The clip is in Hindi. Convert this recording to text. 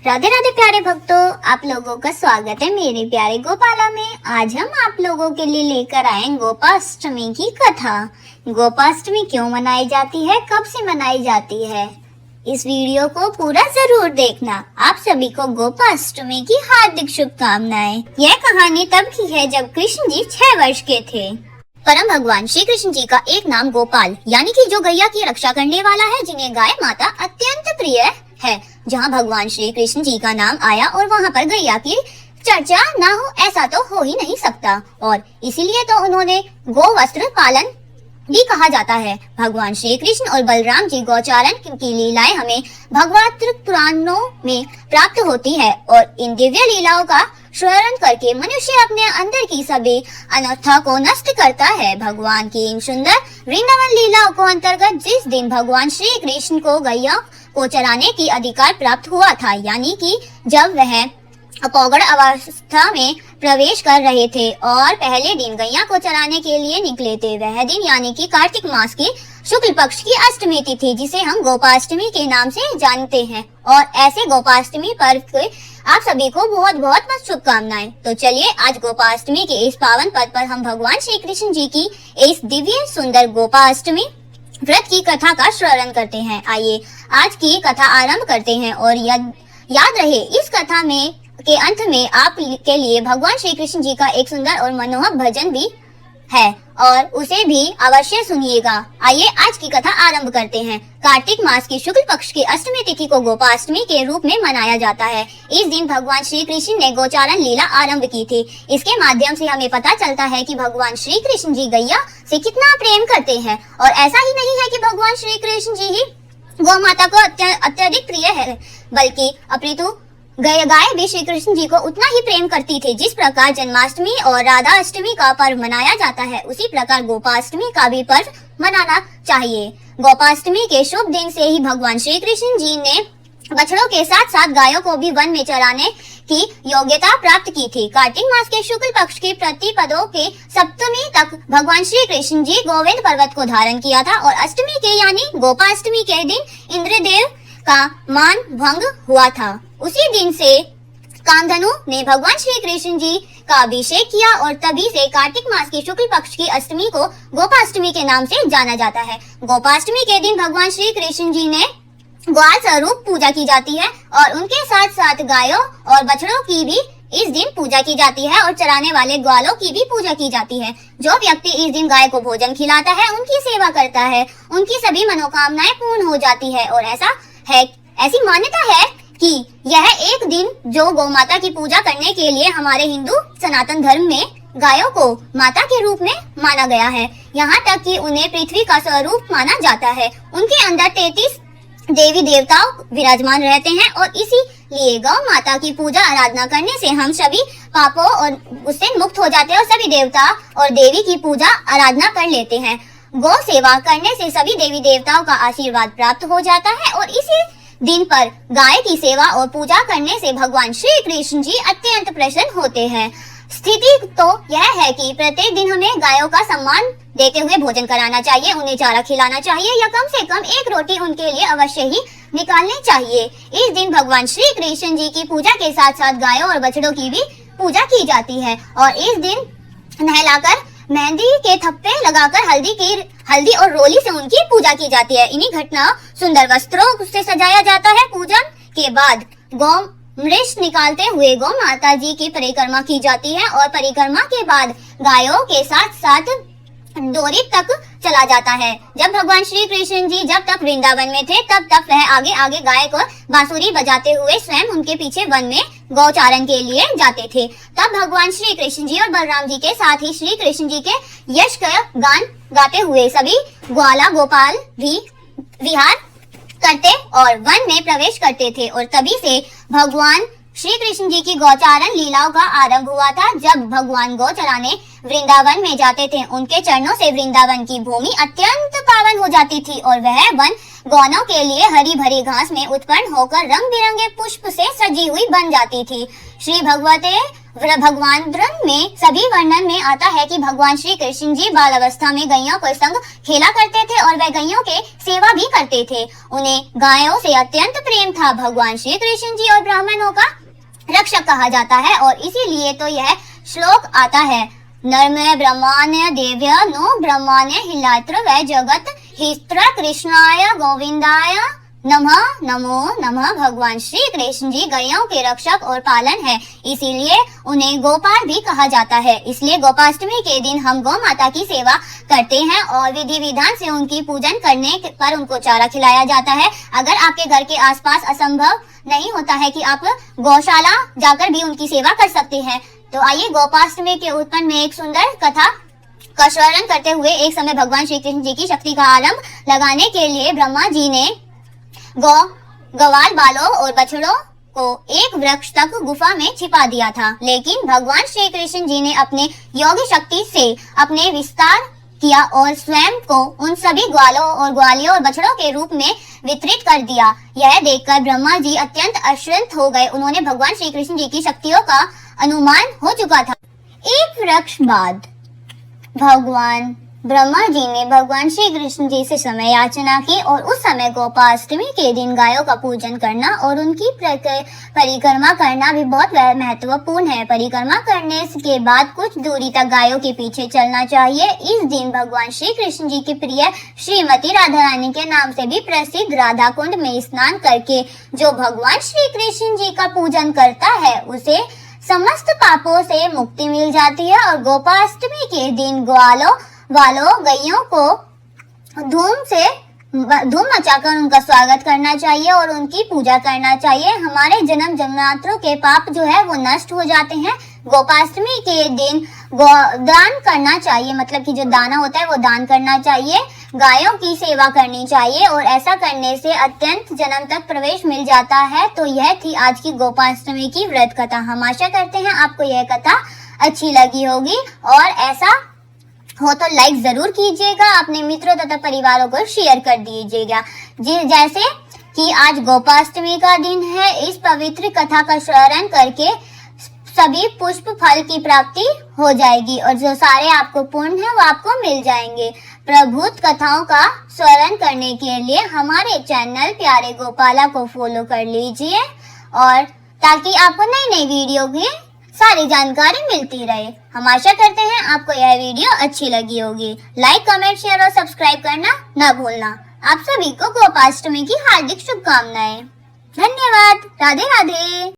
राधे राधे प्यारे भक्तों, आप लोगों का स्वागत है मेरे प्यारे गोपाला में। आज हम आप लोगों के लिए लेकर आए गोपाष्टमी की कथा। गोपाष्टमी क्यों मनाई जाती है, कब से मनाई जाती है, इस वीडियो को पूरा जरूर देखना। आप सभी को गोपाष्टमी की हार्दिक शुभकामनाएं। यह कहानी तब की है जब कृष्ण जी 6 वर्ष के थे। परम भगवान श्री कृष्ण जी का एक नाम गोपाल यानी कि जो गैया की रक्षा करने वाला है, जिन्हें गाय माता अत्यंत प्रिय है। जहाँ भगवान श्री कृष्ण जी का नाम आया और वहाँ पर गैया की चर्चा ना हो, ऐसा तो हो ही नहीं सकता। और इसीलिए तो उन्होंने गो वस्त्र पालन भी कहा जाता है। भगवान श्री कृष्ण और बलराम जी गौचारण की लीलाएं हमें भगवत पुराणों में प्राप्त होती है और इन दिव्य लीलाओं का श्रवण करके मनुष्य अपने अंदर की सभी अनर्था को नष्ट करता है। भगवान की इन सुंदर वृंदावन लीलाओं को अंतर्गत जिस दिन भगवान श्री कृष्ण को गैया को चराने की अधिकार प्राप्त हुआ था, यानी कि जब वह अपौगड़ अवस्था में प्रवेश कर रहे थे और पहले दिन गैया को चराने के लिए निकले थे, वह दिन यानी कि कार्तिक मास की शुक्ल पक्ष की अष्टमी तिथि, जिसे हम गोपाष्टमी के नाम से जानते हैं। और ऐसे गोपाष्टमी पर्व के आप सभी को बहुत बहुत शुभकामनाएं। तो चलिए आज गोपाष्टमी के इस पावन पद पर हम भगवान श्री कृष्ण जी की इस दिव्य सुंदर गोपाष्टमी व्रत की कथा का श्रवण करते हैं। आइए आज की कथा आरंभ करते हैं। और याद रहे, इस कथा में के अंत में आप के लिए भगवान श्री कृष्ण जी का एक सुंदर और मनोहर भजन भी है और उसे भी अवश्य सुनिएगा। आइए आज की कथा आरंभ करते हैं। कार्तिक मास की शुक्ल पक्ष की अष्टमी तिथि को गोपाष्टमी के रूप में मनाया जाता है। इस दिन भगवान श्री कृष्ण ने गोचारण लीला आरंभ की थी। इसके माध्यम से हमें पता चलता है कि भगवान श्री कृष्ण जी गैया से कितना प्रेम करते हैं। और ऐसा ही नहीं है कि भगवान श्री कृष्ण जी ही गौ माता को अत्यधिक प्रिय है, बल्कि अपितु गाय भी श्री कृष्ण जी को उतना ही प्रेम करती थी। जिस प्रकार जन्माष्टमी और राधा अष्टमी का पर्व मनाया जाता है, उसी प्रकार गोपाष्टमी का भी पर्व मनाना चाहिए। गोपाष्टमी के शुभ दिन से ही भगवान श्री कृष्ण जी ने बछड़ों के साथ साथ गायों को भी वन में चराने की योग्यता प्राप्त की थी। कार्तिक मास के शुक्ल पक्ष के प्रतिपदों के सप्तमी तक भगवान श्री कृष्ण जी गोविंद पर्वत को धारण किया था और अष्टमी के यानी गोपाष्टमी के दिन इंद्रदेव का मान भंग हुआ था। उसी दिन से कामधनु ने भगवान श्री कृष्ण जी का अभिषेक किया और तभी से कार्तिक मास की शुक्ल पक्ष की अष्टमी को गोपाष्टमी के नाम से जाना जाता है। गोपाष्टमी के दिन भगवान श्री कृष्ण जी ने ग्वाल स्वरूप पूजा की जाती है और उनके साथ साथ गायों और बछड़ों की भी इस दिन पूजा की जाती है और चराने वाले ग्वालों की भी पूजा की जाती है। जो व्यक्ति इस दिन गाय को भोजन खिलाता है, उनकी सेवा करता है, उनकी सभी मनोकामनाएं पूर्ण हो जाती है। और ऐसी मान्यता है कि यह एक दिन जो गौ माता की पूजा करने के लिए हमारे हिंदू सनातन धर्म में गायों को माता के रूप में माना गया है। यहाँ तक कि उन्हें पृथ्वी का स्वरूप माना जाता है। उनके अंदर 33 देवी देवताओं विराजमान रहते हैं और इसीलिए गौ माता की पूजा आराधना करने से हम सभी पापों और उससे मुक्त हो जाते हैं और सभी देवता और देवी की पूजा आराधना कर लेते हैं। गौ सेवा करने से सभी देवी देवताओं का आशीर्वाद प्राप्त हो जाता है और इसी दिन पर गाय की सेवा और पूजा करने से भगवान श्री कृष्ण जी अत्यंत प्रसन्न होते हैं। स्थिति तो यह है कि प्रत्येक दिन हमें गायों का सम्मान देते हुए भोजन कराना चाहिए, उन्हें चारा खिलाना चाहिए या कम से कम एक रोटी उनके लिए अवश्य ही निकालनी चाहिए। इस दिन भगवान श्री कृष्ण जी की पूजा के साथ साथ गायों और बछड़ों की भी पूजा की जाती है और इस दिन नहलाकर मेहंदी के थप्पे लगाकर हल्दी और रोली से उनकी पूजा की जाती है। इन्हीं घटनाओं सुंदर वस्त्रों से सजाया जाता है। पूजन के बाद गौ मृष निकालते हुए गौ माता जी की परिक्रमा की जाती है और परिक्रमा के बाद गायों के साथ साथ डोरी तक चला जाता है। जब भगवान श्री कृष्ण जी जब तक वृंदावन में थे, तब तक वह आगे आगे गाय को बांसुरी बजाते हुए स्वयं उनके पीछे वन में गौचारण के लिए जाते थे। तब भगवान श्री कृष्ण जी और बलराम जी के साथ ही श्री कृष्ण जी के यश का गान गाते हुए सभी ग्वाला गोपाल भी विहार करते और वन में प्रवेश करते थे। और तभी से भगवान श्री कृष्ण जी की गौचारण लीलाओं का आरंभ हुआ था। जब भगवान गौ चराने वृंदावन में जाते थे, उनके चरणों से वृंदावन की भूमि अत्यंत पावन हो जाती थी और वह वन गौनों के लिए हरी भरी घास में उत्पन्न होकर रंग बिरंगे पुष्प से सजी हुई बन जाती थी। श्री भगवते भगवान वृंद में सभी वर्णन में आता है कि भगवान श्री कृष्ण जी बाल अवस्था में गैयों के संग खेला करते थे और वह गैयों के सेवा भी करते थे। उन्हें गायों से अत्यंत प्रेम था। भगवान श्री कृष्ण जी और ब्राह्मणों का रक्षक कहा जाता है और इसीलिए तो यह श्लोक आता है, नर्मय ब्रह्माण्य देव्य नो ब्रह्माण्य हिलात्र वै जगत हिस्त्र कृष्णाय गोविंदाय नमः नमो नमः। भगवान श्री कृष्ण जी गैयों के रक्षक और पालन है, इसीलिए उन्हें गोपाल भी कहा जाता है। इसलिए गोपाष्टमी के दिन हम गौ माता की सेवा करते हैं और विधि विधान से उनकी पूजन करने पर उनको चारा खिलाया जाता है। अगर आपके घर के आसपास असंभव नहीं होता है कि आप गौशाला जाकर भी उनकी सेवा कर सकते हैं, तो आइए गोपाष्टमी के उत्पन्न में एक सुंदर कथा का स्मरण करते हुए एक समय भगवान श्री कृष्ण जी की शक्ति का आरंभ लगाने के लिए ब्रह्मा जी ने गवाल बालों और बछड़ों को एक वृक्ष तक गुफा में छिपा दिया था, लेकिन भगवान श्री कृष्ण जी ने अपने योग शक्ति से अपने विस्तार किया और स्वयं को उन सभी ग्वालों और ग्वालियों और बछड़ों के रूप में वितरित कर दिया। यह देखकर ब्रह्मा जी अत्यंत आश्चर्यचकित हो गए। उन्होंने भगवान श्री कृष्ण जी की शक्तियों का अनुमान हो चुका था। एक वर्ष बाद भगवान ब्रह्मा जी ने भगवान श्री कृष्ण जी से समय याचना की और उस समय गोपाष्टमी के दिन गायों का पूजन करना और उनकी परिक्रमा करना भी बहुत महत्वपूर्ण है। परिक्रमा करने के बाद कुछ दूरी तक गायों के पीछे चलना चाहिए। इस दिन भगवान श्री कृष्ण जी की प्रिय श्रीमती राधा रानी के नाम से भी प्रसिद्ध राधा कुंड में स्नान करके जो भगवान श्री कृष्ण जी का पूजन करता है उसे समस्त पापों से मुक्ति मिल जाती है। और गोपाष्टमी के दिन ग्वालों गैयों को धूम मचाकर उनका स्वागत करना चाहिए और उनकी पूजा करना चाहिए। हमारे जन्म जन्मांतरों के पाप जो है वो नष्ट हो जाते हैं। गोपाष्टमी के दिन दान करना चाहिए, मतलब कि जो दाना होता है वो दान करना चाहिए। गायों की सेवा करनी चाहिए और ऐसा करने से अत्यंत जन्म तक प्रवेश मिल जाता है। तो यह थी आज की गोपाष्टमी की व्रत कथा। हम आशा करते हैं आपको यह कथा अच्छी लगी होगी और ऐसा हो तो लाइक जरूर कीजिएगा, अपने मित्रों तथा परिवारों को शेयर कर दीजिएगा। जैसे कि आज गोपाष्टमी का दिन है, इस पवित्र कथा का स्मरण करके सभी पुष्प फल की प्राप्ति हो जाएगी और जो सारे आपको पुण्य है वो आपको मिल जाएंगे। प्रभुत कथाओं का स्मरण करने के लिए हमारे चैनल प्यारे गोपाला को फॉलो कर लीजिए और ताकि आपको नई नई वीडियो की सारी जानकारी मिलती रहे। हम आशा करते हैं आपको यह वीडियो अच्छी लगी होगी। लाइक, कमेंट, शेयर और सब्सक्राइब करना न भूलना। आप सभी को गोपाष्टमी की हार्दिक शुभकामनाएं। धन्यवाद। राधे राधे।